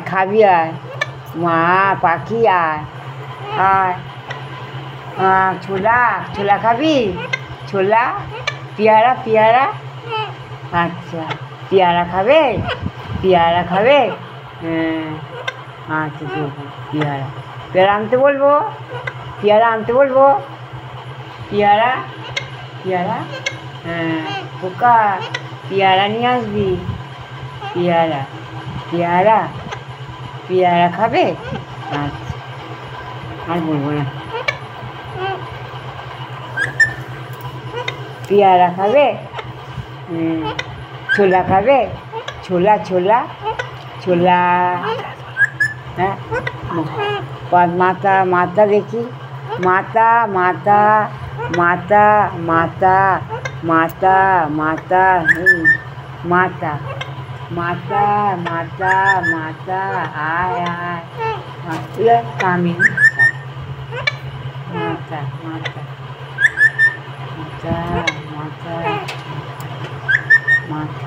খাবি আয় মা পাখি আয় আয় ছোলা ছোলা খাবি ছোলা পেয়ারা পেয়ারা আচ্ছা পেয়ারা খাবে পেয়ারা খাবে হ্যাঁ আচ্ছা দেবো পেয়ারা পেয়ারা আনতে বলবো পেয়ারা আনতে বলবো পেয়ারা পেয়ারা হ্যাঁ পোকা পেয়ারা নিয়ে আসবি পেয়ারা পেয়ারা পেয়ারা খাবে আচ্ছা আর বলবো না পেয়ারা খাবে ছোলা খাবে ছোলা ছোলা ছোলা হ্যাঁ মাথা মাথা দেখি মাথা মাথা মাথা মাথা মাথা মাথা মাথা মাথা মাথা মাথা আয় আয় কামিন মাথা মাথা মাথা মাথা মাথা